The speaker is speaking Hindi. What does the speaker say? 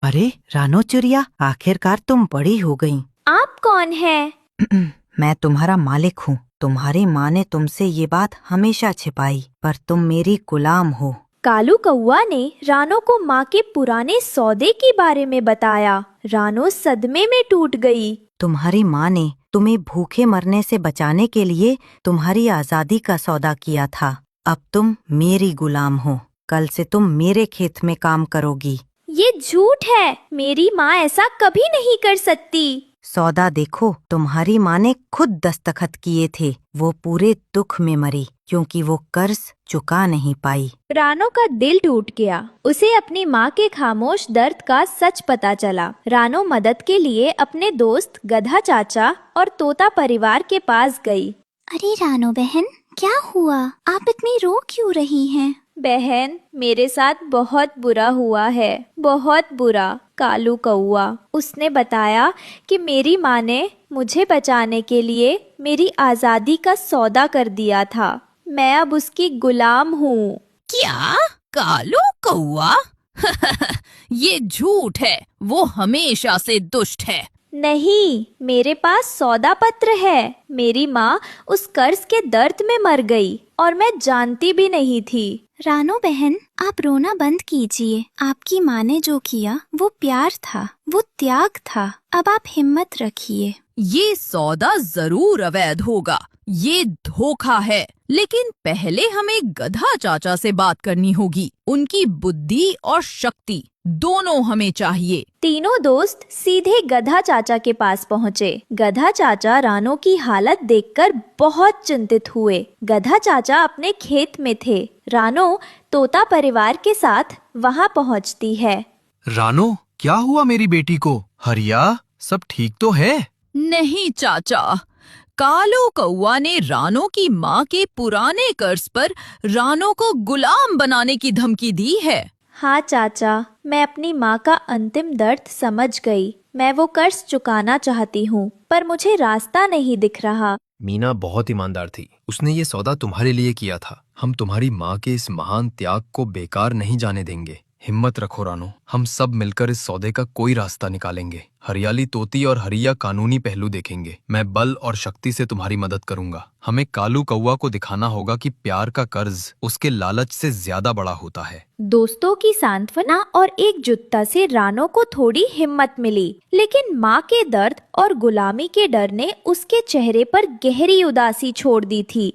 अरे रानो चिड़िया, आखिरकार तुम बड़ी हो गई। आप कौन हैं? मैं तुम्हारा मालिक हूँ। तुम्हारी माँ ने तुमसे ये बात हमेशा छिपाई, पर तुम मेरी गुलाम हो। कालू कौवा ने रानो को माँ के पुराने सौदे के बारे में बताया। रानो सदमे में टूट गई। तुम्हारी माँ ने तुम्हें भूखे मरने से बचाने के लिए तुम्हारी आजादी का सौदा किया था। अब तुम मेरी गुलाम हो। कल से तुम मेरे खेत में काम करोगी। ये झूठ है। मेरी माँ ऐसा कभी नहीं कर सकती। सौदा देखो, तुम्हारी माँ ने खुद दस्तखत किए थे। वो पूरे दुख में मरी क्योंकि वो कर्ज चुका नहीं पाई। रानो का दिल टूट गया। उसे अपनी माँ के खामोश दर्द का सच पता चला। रानो मदद के लिए अपने दोस्त गधा चाचा और तोता परिवार के पास गई। अरे रानो बहन, क्या हुआ? आप इतनी रो क्यों रही हैं? बहन, मेरे साथ बहुत बुरा हुआ है, बहुत बुरा। कालू कौवा, उसने बताया कि मेरी माँ ने मुझे बचाने के लिए मेरी आजादी का सौदा कर दिया था। मैं अब उसकी गुलाम हूँ। क्या? कालू कौवा? ये झूठ है। वो हमेशा से दुष्ट है। नहीं, मेरे पास सौदा पत्र है। मेरी माँ उस कर्ज के दर्द में मर गई और मैं जानती भी नहीं थी। रानो बहन, आप रोना बंद कीजिए। आपकी माँ ने जो किया वो प्यार था, वो त्याग था। अब आप हिम्मत रखिए। ये सौदा जरूर अवैध होगा। ये धोखा है। लेकिन पहले हमें गधा चाचा से बात करनी होगी। उनकी बुद्धि और शक्ति दोनों हमें चाहिए। तीनों दोस्त सीधे गधा चाचा के पास पहुँचे। गधा चाचा रानो की हालत देखकर बहुत चिंतित हुए। गधा चाचा अपने खेत में थे। रानो तोता परिवार के साथ वहाँ पहुँचती है। रानो, क्या हुआ मेरी बेटी को? हरिया, सब ठीक तो है? नहीं चाचा, कालू कौवा ने रानो की माँ के पुराने कर्ज पर रानो को गुलाम बनाने की धमकी दी है। हाँ चाचा, मैं अपनी माँ का अंतिम दर्द समझ गई। मैं वो कर्ज चुकाना चाहती हूँ, पर मुझे रास्ता नहीं दिख रहा। मीना बहुत ईमानदार थी। उसने ये सौदा तुम्हारे लिए किया था। हम तुम्हारी माँ के इस महान त्याग को बेकार नहीं जाने देंगे। हिम्मत रखो रानो, हम सब मिलकर इस सौदे का कोई रास्ता निकालेंगे। हरियाली तोती और हरिया कानूनी पहलू देखेंगे। मैं बल और शक्ति से तुम्हारी मदद करूंगा। हमें कालू कौवा को दिखाना होगा कि प्यार का कर्ज उसके लालच से ज्यादा बड़ा होता है। दोस्तों की सांत्वना और एकजुटता से रानो को थोड़ी हिम्मत मिली, लेकिन माँ के दर्द और गुलामी के डर ने उसके चेहरे पर गहरी उदासी छोड़ दी थी।